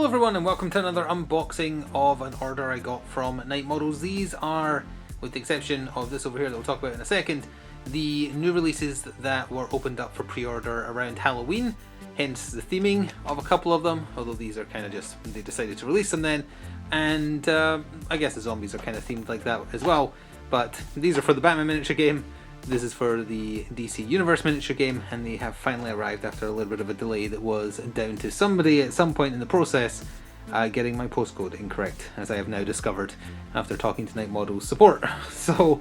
Hello everyone and welcome to another unboxing of an order I got from Night Models. These are, with the exception of this over here that we'll talk about in a second, the new releases that were opened up for pre-order around Halloween, hence the theming of a couple of them, although these are kind of just, they decided to release them then, and I guess the zombies are kind of themed like that as well, but these are for the Batman miniature game. This is for the DC Universe miniature game, and they have finally arrived after a little bit of a delay that was down to somebody at some point in the process getting my postcode incorrect, as I have now discovered after talking to Night Models support. So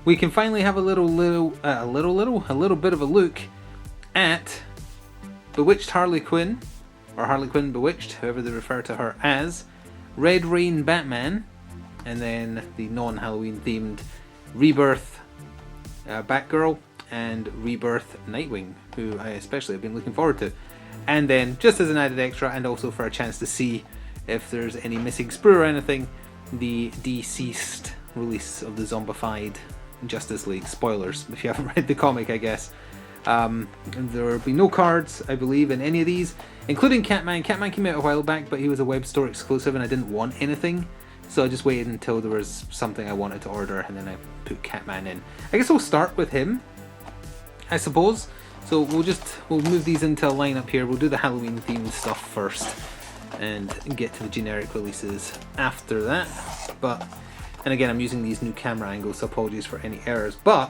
we can finally have a little bit of a look at Bewitched Harley Quinn, or Harley Quinn Bewitched, however they refer to her as, Red Rain Batman, and then the non-Halloween themed Rebirth Batgirl and Rebirth Nightwing, who I especially have been looking forward to. And then, just as an added extra, and also for a chance to see if there's any missing sprue or anything, the deceased release of the zombified Justice League. Spoilers, if you haven't read the comic, I guess. There will be no cards, I believe, in any of these, including Catman. Catman came out a while back, but he was a web store exclusive and I didn't want anything. So I just waited until there was something I wanted to order, and then I put Catman in. I guess we'll start with him, I suppose. So we'll move these into a lineup here. We'll do the Halloween themed stuff first, and get to the generic releases after that. And again, I'm using these new camera angles, so apologies for any errors. But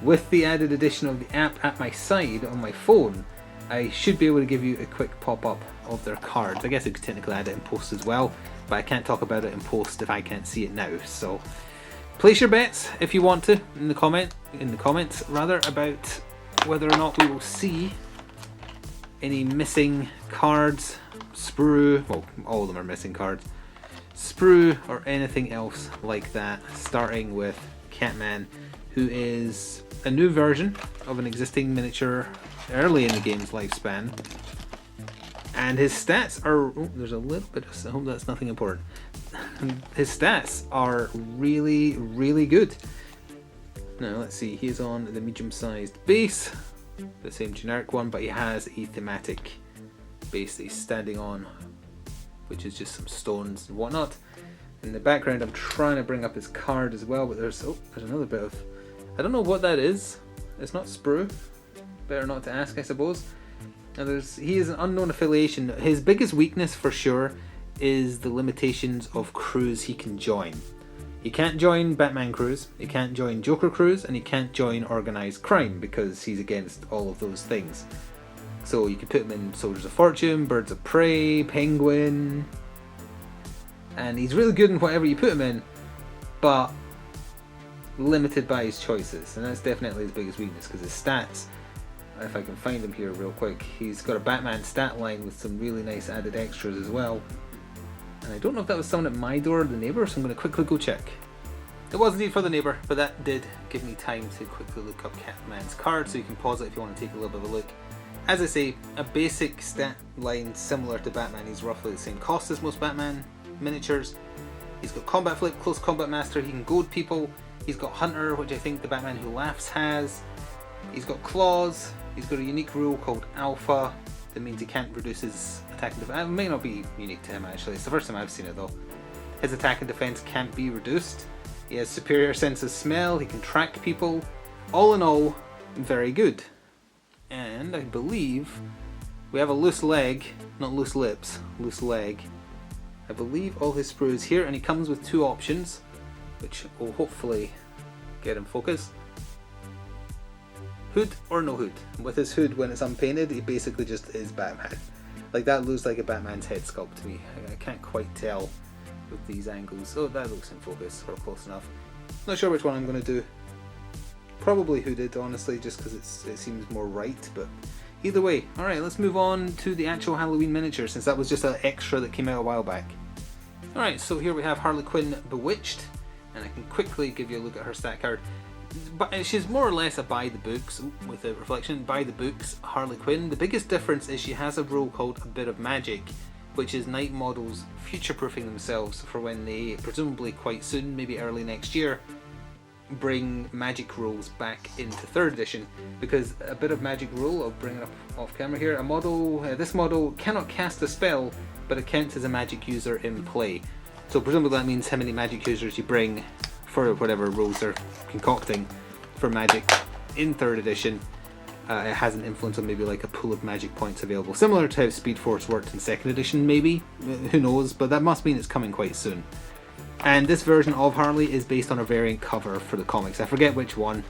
with the added addition of the app at my side on my phone, I should be able to give you a quick pop-up of their cards. I guess I could technically add it in post as well, but I can't talk about it in post if I can't see it now. So place your bets if you want to in the comments rather, about whether or not we will see any missing cards, sprue, well, all of them are missing cards, sprue or anything else like that, starting with Catman, who is a new version of an existing miniature early in the game's lifespan. And his stats are, oh, there's a little bit of, I hope that's nothing important. His stats are really, really good. Now let's see, he's on the medium-sized base, the same generic one, but he has a thematic base that he's standing on, which is just some stones and whatnot. In the background, I'm trying to bring up his card as well, but there's another bit of, I don't know what that is. It's not sprue. Better not to ask, I suppose. Now he is an unknown affiliation. His biggest weakness for sure is the limitations of crews he can join. He can't join Batman crews, he can't join Joker crews, and he can't join organised crime because he's against all of those things. So you could put him in Soldiers of Fortune, Birds of Prey, Penguin, and he's really good in whatever you put him in, but limited by his choices, and that's definitely his biggest weakness, because his stats, if I can find him here real quick, he's got a Batman stat line with some really nice added extras as well. And I don't know if that was someone at my door or the neighbour, so I'm going to quickly go check. It was indeed for the neighbour, but that did give me time to quickly look up Catman's card, so you can pause it if you want to take a little bit of a look. As I say, a basic stat line similar to Batman. He's roughly the same cost as most Batman miniatures. He's got Combat Flip, Close Combat Master, he can goad people. He's got Hunter, which I think the Batman Who Laughs has. He's got Claws. He's got a unique rule called Alpha that means he can't reduce his attack and defense. It may not be unique to him actually, it's the first time I've seen it though. His attack and defense can't be reduced. He has superior sense of smell, he can track people. All in all, very good. And I believe we have a loose leg, not loose lips, loose leg. I believe all his sprue is here, and he comes with two options, which will hopefully get him focused. Hood or no hood. With his hood, when it's unpainted, he basically just is Batman. Like, that looks like a Batman's head sculpt to me. I can't quite tell with these angles. Oh, that looks in focus, or close enough. Not sure which one I'm going to do. Probably hooded, honestly, just because it seems more right, but either way. Alright, let's move on to the actual Halloween miniature, since that was just an extra that came out a while back. Alright, so here we have Harley Quinn Bewitched, and I can quickly give you a look at her stat card. But she's more or less a by the books, with a reflection, by the books Harley Quinn. The biggest difference is she has a role called A Bit of Magic, which is Night Models future-proofing themselves for when they, presumably quite soon, maybe early next year, bring magic rules back into 3rd edition, because a bit of magic rule, I'll bring it up off camera here, a model, this model cannot cast a spell, but it counts as a magic user in play. So presumably that means how many magic users you bring for whatever rules they're concocting for magic in 3rd edition. It has an influence on maybe like a pool of magic points available, similar to how Speed Force worked in 2nd edition maybe, who knows, but that must mean it's coming quite soon. And this version of Harley is based on a variant cover for the comics. I forget which one,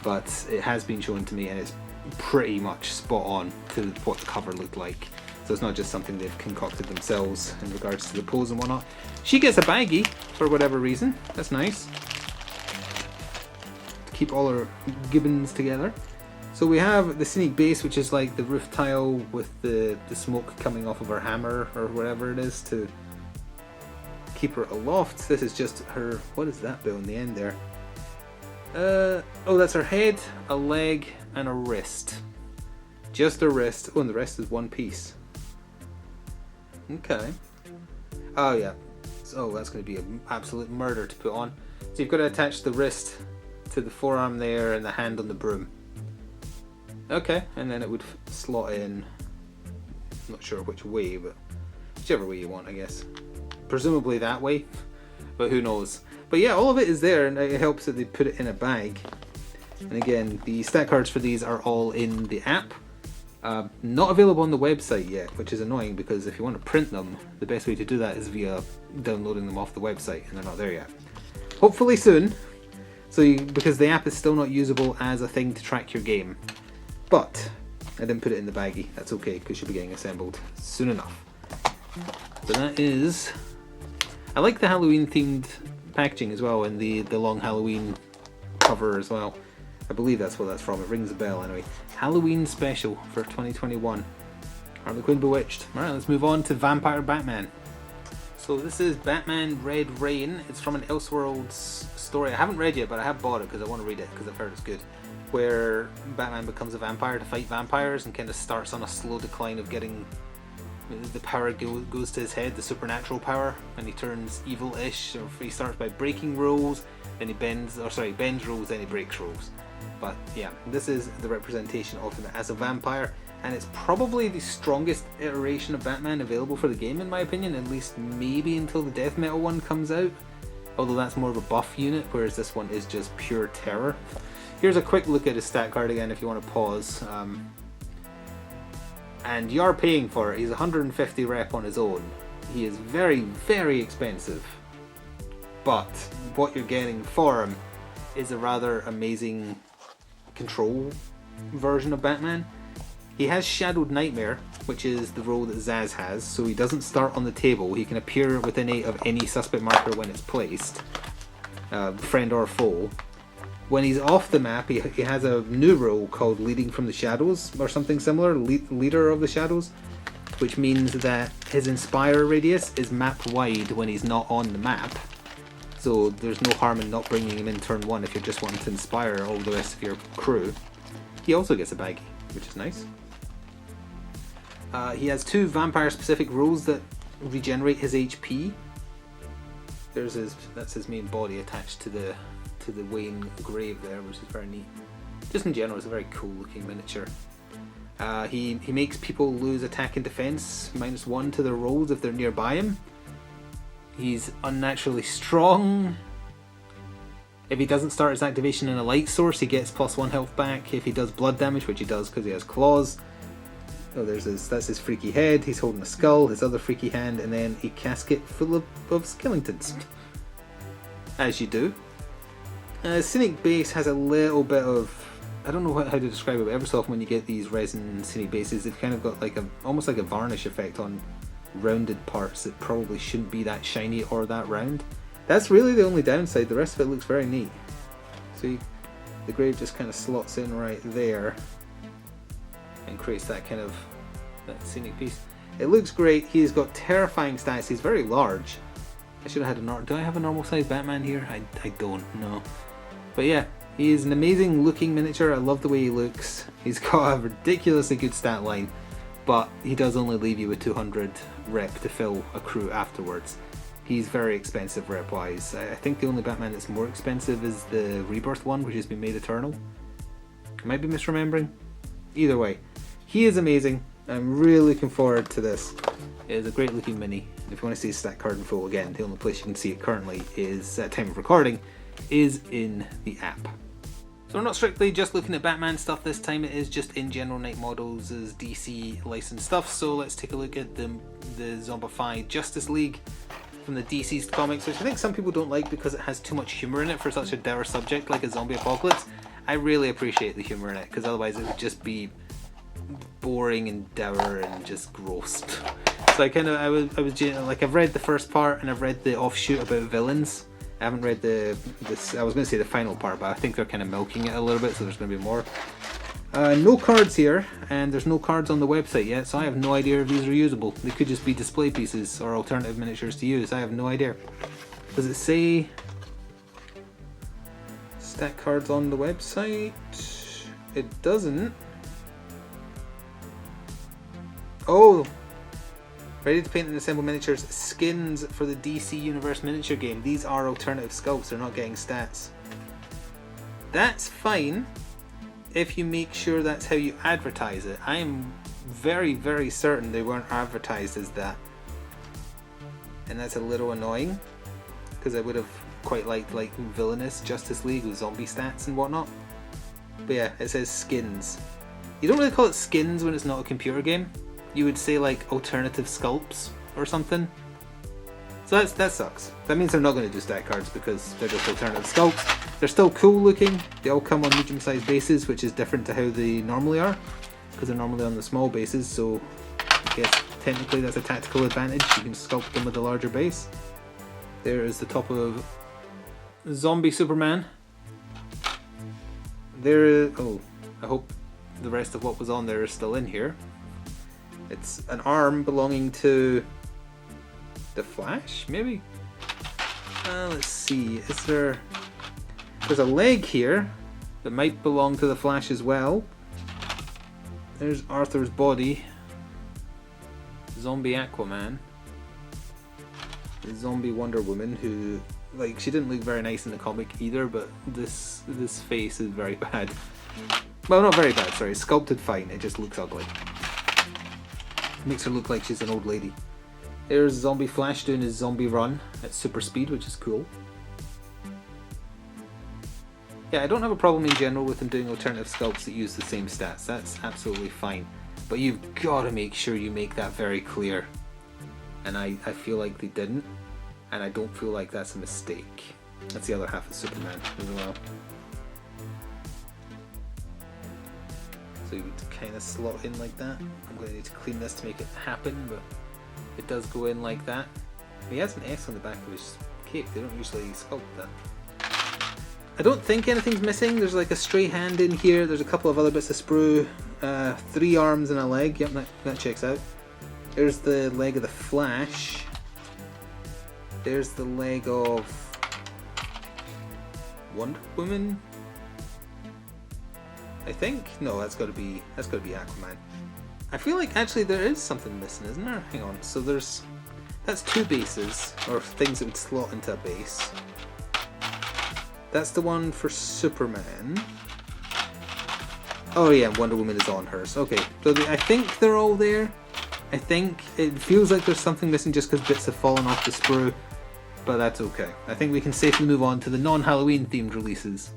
but it has been shown to me and it's pretty much spot on to what the cover looked like. So it's not just something they've concocted themselves in regards to the pose and whatnot. She gets a baggie for whatever reason. That's nice. To keep all her gibbons together. So we have the scenic base, which is like the roof tile with the smoke coming off of her hammer or whatever it is to keep her aloft. This is just her, what is that bit on the end there? Oh, that's her head, a leg, and a wrist. Just a wrist. Oh, and the rest is one piece. Okay. Oh, yeah. Oh, that's going to be an absolute murder to put on. So you've got to attach the wrist to the forearm there and the hand on the broom. Okay, and then it would slot in, not sure which way, but whichever way you want, I guess. Presumably that way, but who knows. But yeah, all of it is there, and it helps that they put it in a bag. And again, the stat cards for these are all in the app. Not available on the website yet, which is annoying, because if you want to print them, the best way to do that is via downloading them off the website, and they're not there yet. Hopefully soon, because the app is still not usable as a thing to track your game. But I didn't put it in the baggie. That's okay, because she'll be getting assembled soon enough. So that is... I like the Halloween themed packaging as well, and the long Halloween cover as well. I believe that's what that's from. It rings a bell anyway. Halloween special for 2021. Harley Quinn Bewitched. Alright, let's move on to Vampire Batman. So this is Batman Red Rain. It's from an Elseworlds story. I haven't read yet, but I have bought it because I want to read it because I've heard it's good. Where Batman becomes a vampire to fight vampires and kind of starts on a slow decline of getting... the power goes to his head, the supernatural power, and he turns evil-ish. Or he starts by breaking rules, then he bends rules, then he breaks rules. But yeah, this is the representation of him as a vampire, and it's probably the strongest iteration of Batman available for the game, in my opinion, at least maybe until the Death Metal one comes out. Although that's more of a buff unit, whereas this one is just pure terror. Here's a quick look at his stat card again if you want to pause. And you are paying for it. He's 150 rep on his own. He is very, very expensive. But what you're getting for him is a rather amazing control version of Batman. He has Shadowed Nightmare, which is the role that Zaz has, so he doesn't start on the table. He can appear within 8 of any suspect marker when it's placed, friend or foe. When he's off the map, he has a new role called Leading from the Shadows, or something similar, Leader of the Shadows, which means that his Inspire radius is map-wide when he's not on the map. So there's no harm in not bringing him in turn 1 if you're just wanting to inspire all the rest of your crew. He also gets a baggie, which is nice. He has 2 vampire-specific rules that regenerate his HP. That's his main body attached to the Wayne grave there, which is very neat. Just in general, it's a very cool looking miniature. He makes people lose attack and defense -1 to their rolls if they're nearby him. He's unnaturally strong. If he doesn't start his activation in a light source, he gets +1 health back. If he does blood damage, which he does because he has claws. Oh, that's his freaky head. He's holding a skull, his other freaky hand, and then a casket full of skeletons. As you do. Scenic Base has a little bit of... I don't know how to describe it, but every so often when you get these resin Scenic Bases, they've kind of got like almost like a varnish effect on rounded parts that probably shouldn't be that shiny or that round. That's really the only downside. The rest of it looks very neat. See, the grave just kind of slots in right there and creates that kind of scenic piece. It looks great. He's got terrifying stats. He's very large. I should have had a do I have a normal size Batman here? I don't know. But yeah, he is an amazing looking miniature. I love the way he looks. He's got a ridiculously good stat line, but he does only leave you with 200 rep to fill a crew afterwards. he's very expensive rep-wise. I think the only Batman that's more expensive is the Rebirth one, which has been made eternal. I might be misremembering. Either way, he is amazing. I'm really looking forward to this. It is a great looking mini. If you want to see stat card info, again, the only place you can see it currently is, at time of recording, is in the app. So we're not strictly just looking at Batman stuff this time, it is just in general Night Models' DC licensed stuff. So let's take a look at the Zombified Justice League from the DC's comics, which I think some people don't like because it has too much humour in it for such a dour subject like a zombie apocalypse. I really appreciate the humour in it, because otherwise it would just be boring and dour and just gross. So I was like, I've read the first part and I've read the offshoot about villains. I haven't read I was going to say the final part, but I think they're kind of milking it a little bit, so there's going to be more. No cards here, and there's no cards on the website yet, so I have no idea if these are usable. They could just be display pieces or alternative miniatures to use. I have no idea. Does it say stat cards on the website? It doesn't. Oh! Ready to paint and assemble miniatures. Skins for the DC Universe miniature game. These are alternative sculpts, they're not getting stats. That's fine if you make sure that's how you advertise it. I am very, very certain they weren't advertised as that. And that's a little annoying, because I would have quite liked like Villainous Justice League with zombie stats and whatnot. But yeah, it says skins. You don't really call it skins when it's not a computer game. You would say like alternative sculpts or something. So that sucks. That means they're not going to do stat cards because they're just alternative sculpts. They're still cool looking. They all come on medium-sized bases, which is different to how they normally are, because they're normally on the small bases. So I guess technically that's a tactical advantage. You can sculpt them with a larger base. There is the top of Zombie Superman. Oh, I hope the rest of what was on there is still in here. It's an arm belonging to the Flash, maybe? Let's see, there's a leg here that might belong to the Flash as well. There's Arthur's body. Zombie Aquaman. The zombie Wonder Woman, who, like, she didn't look very nice in the comic either, but this face is very bad. Well, not very bad, sorry, sculpted fine, it just looks ugly. Makes her look like she's an old lady. There's Zombie Flash doing his zombie run at super speed, which is cool. Yeah, I don't have a problem in general with them doing alternative sculpts that use the same stats. That's absolutely fine. But you've got to make sure you make that very clear. And I feel like they didn't. And I don't feel like that's a mistake. That's the other half of Superman as well. So you would kind of slot in like that. I'm going to need to clean this to make it happen, but it does go in like that. He has an S on the back of his cape. They don't usually sculpt that. I don't think anything's missing. There's like a stray hand in here. There's a couple of other bits of sprue. 3 arms and a leg. Yep, that checks out. There's the leg of the Flash. There's the leg of Wonder Woman. I think? No, that's got to be Aquaman. I feel like actually there is something missing, isn't there? Hang on. So that's 2 bases, or things that would slot into a base. That's the one for Superman. Oh yeah, Wonder Woman is on hers. Okay, so I think they're all there. I think it feels like there's something missing just because bits have fallen off the sprue, but that's okay. I think we can safely move on to the non-Halloween themed releases.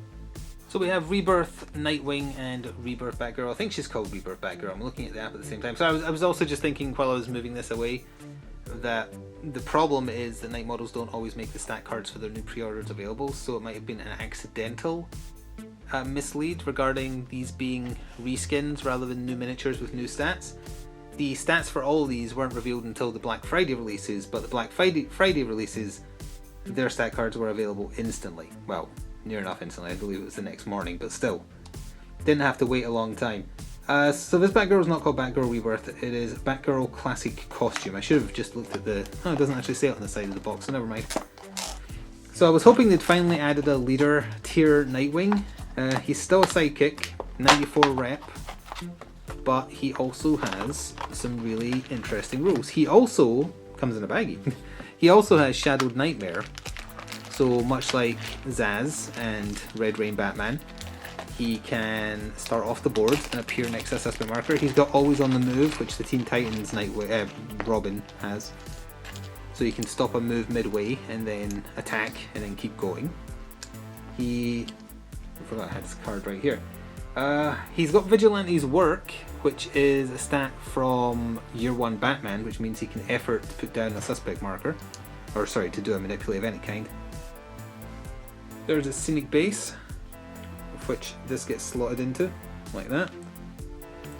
So we have Rebirth Nightwing and Rebirth Batgirl. I think she's called Rebirth Batgirl. I'm looking at the app at the same time. So I was also just thinking while I was moving this away that the problem is that Night Models don't always make the stat cards for their new pre-orders available, so it might have been an accidental mislead regarding these being reskins rather than new miniatures with new stats. The stats for all these weren't revealed until the Black Friday releases, but the Black Friday releases, their stat cards were available instantly. Well, near enough instantly, I believe it was the next morning, but still. Didn't have to wait a long time. So this Batgirl is not called Batgirl Rebirth, it is Batgirl Classic Costume. I should have just looked at the... Oh, it doesn't actually say it on the side of the box, so never mind. So I was hoping they'd finally added a leader tier Nightwing. He's still a sidekick, 94 rep, but he also has some really interesting rules. He also comes in a baggie. He also has Shadowed Nightmare, so much like Zaz and Red Rain Batman, he can start off the board and appear next to a suspect marker. He's got Always on the Move, which the Teen Titans Robin has. So you can stop a move midway and then attack and then keep going. I forgot I had this card right here. He's got Vigilante's Work, which is a stat from Year 1 Batman, which means he can effort to put down a suspect marker. Or sorry, to do a manipulate of any kind. There's a Scenic Base, of which this gets slotted into, like that.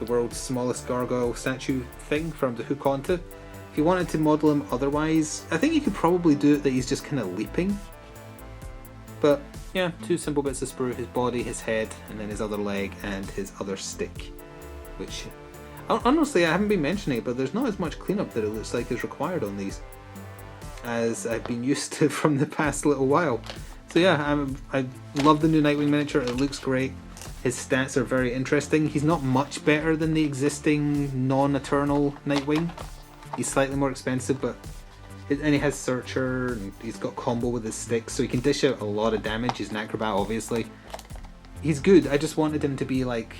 The world's smallest gargoyle statue thing for him to hook onto. If you wanted to model him otherwise, I think you could probably do it that he's just kind of leaping. But yeah, 2 simple bits of sprue, his body, his head, and then his other leg and his other stick. Which, honestly, I haven't been mentioning it, but there's not as much cleanup that it looks like is required on these as I've been used to from the past little while. So yeah, I love the new Nightwing miniature, it looks great. His stats are very interesting. He's not much better than the existing non-Eternal Nightwing. He's slightly more expensive, but and he has Searcher, and he's got combo with his sticks, so he can dish out a lot of damage. He's an acrobat, obviously. He's good. I just wanted him to be like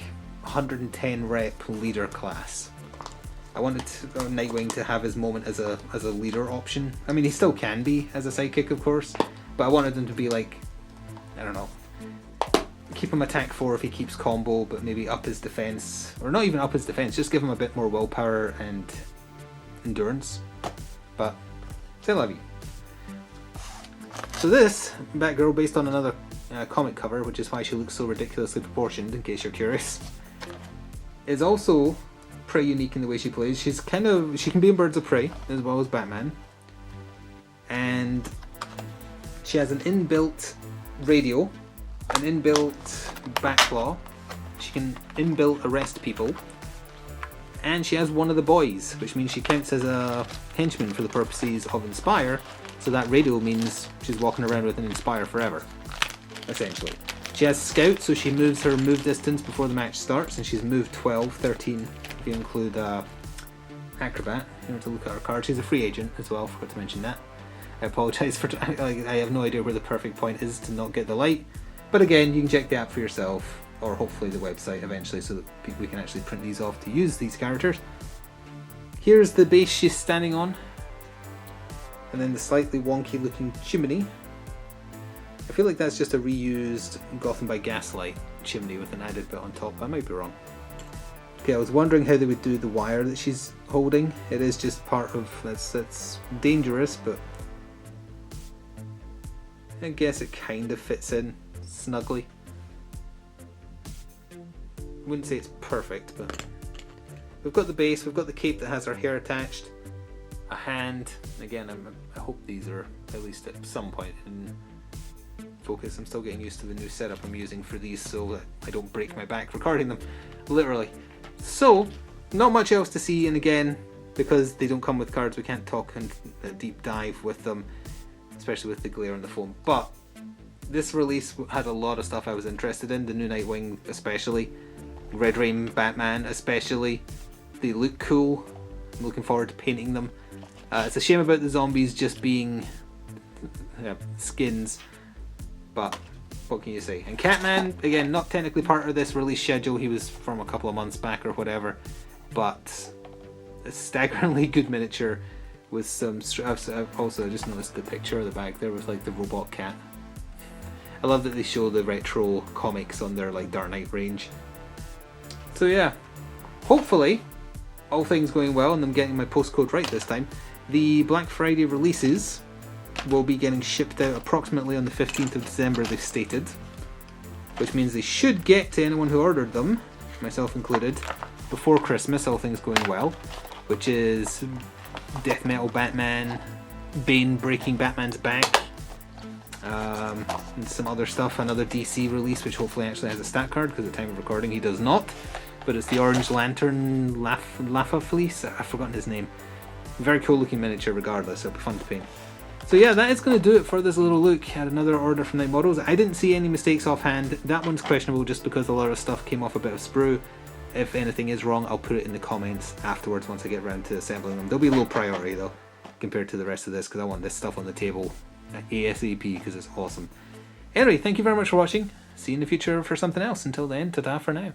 110 rep leader class. I wanted Nightwing to have his moment as a leader option. I mean, he still can be as a sidekick, of course, but I wanted him to be like, I don't know, keep him attack 4 if he keeps combo, but maybe up his defense, or not even up his defense, just give him a bit more willpower and endurance. But c'est la vie. So this Batgirl, based on another comic cover, which is why she looks so ridiculously proportioned, in case you're curious, is also pretty unique in the way she plays. She can be in Birds of Prey as well as Batman, and she has an inbuilt radio, an inbuilt Batclaw. She can inbuilt arrest people, and she has one of the boys, which means she counts as a henchman for the purposes of Inspire, so that radio means she's walking around with an Inspire forever, essentially. She has Scout, so she moves her move distance before the match starts, and she's moved 12, 13 if you include Acrobat. You have to look at her card. She's a free agent as well, forgot to mention that. I apologise for, I have no idea where the perfect point is to not get the light, but again, you can check the app for yourself, or hopefully the website eventually, so that we can actually print these off to use these characters. Here's the base she's standing on, and then the slightly wonky looking chimney. I feel like that's just a reused Gotham by Gaslight chimney with an added bit on top. I might be wrong. Okay, I was wondering how they would do the wire that she's holding. It is just part of, that's dangerous, but I guess it kind of fits in snugly. Wouldn't say it's perfect, but we've got the base, we've got the cape that has her hair attached, a hand. Again, I hope these are at least at some point in focus. I'm still getting used to the new setup I'm using for these so that I don't break my back recording them, literally. So, not much else to see, and again, because they don't come with cards, we can't talk in a deep dive with them, especially with the glare on the phone. But this release had a lot of stuff I was interested in, the new Nightwing especially, Red Rain Batman especially. They look cool. I'm looking forward to painting them. It's a shame about the zombies just being skins, but what can you say? And Catman, again, not technically part of this release schedule. He was from a couple of months back or whatever, but a staggeringly good miniature with some. I've also just noticed the picture of the back there with like the robot cat. I love that they show the retro comics on their like Dark Knight range. So yeah, hopefully, all things going well and I'm getting my postcode right this time, the Black Friday releases will be getting shipped out approximately on the 15th of December, they've stated, which means they should get to anyone who ordered them, myself included, before Christmas, all things going well, which is Death Metal Batman, Bane breaking Batman's back, and some other stuff, another DC release which hopefully actually has a stat card, because at the time of recording he does not, but it's the Orange Lantern Laffa Fleece, I've forgotten his name. Very cool looking miniature regardless, it'll be fun to paint. So yeah, that is going to do it for this little look at another order from Night Models. I didn't see any mistakes offhand. That one's questionable just because a lot of stuff came off a bit of sprue. If anything is wrong, I'll put it in the comments afterwards once I get around to assembling them. They'll be low priority though. compared to the rest of this, because I want this stuff on the table ASAP because it's awesome. Anyway, thank you very much for watching. See you in the future for something else. Until then, ta-ta for now.